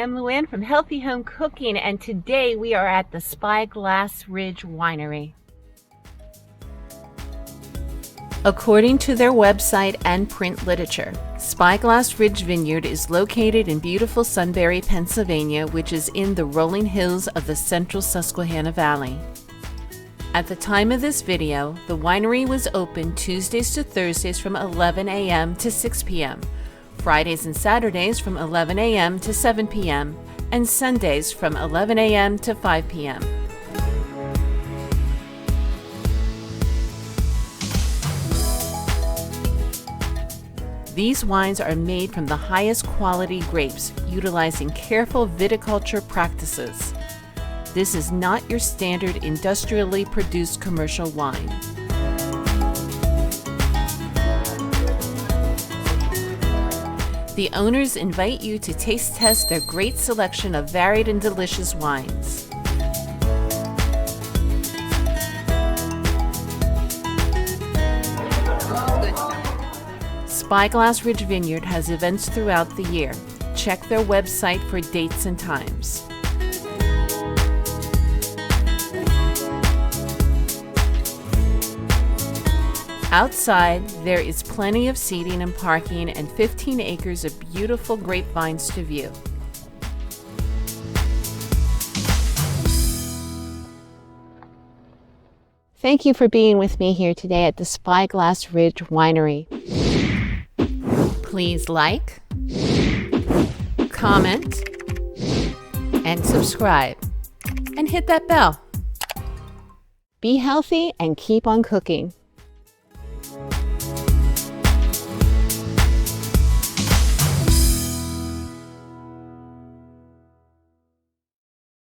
am Luann from Healthy Home Cooking, and today we are at the Spyglass Ridge Winery. According to their website and print literature, Spyglass Ridge Vineyard is located in beautiful Sunbury, Pennsylvania, which is in the rolling hills of the central Susquehanna Valley. At the time of this video, the winery was open Tuesdays to Thursdays from 11 a.m. to 6 p.m., Fridays and Saturdays from 11 a.m. to 7 p.m., and Sundays from 11 a.m. to 5 p.m. These wines are made from the highest quality grapes, utilizing careful viticulture practices. This is not your standard industrially produced commercial wine. The owners invite you to taste test their great selection of varied and delicious wines. Spyglass Ridge Vineyard has events throughout the year. Check their website for dates and times. Outside, there is plenty of seating and parking and 15 acres of beautiful grapevines to view. Thank you for being with me here today at the Spyglass Ridge Winery. Please like, comment, and subscribe, and hit that bell. Be healthy and keep on cooking.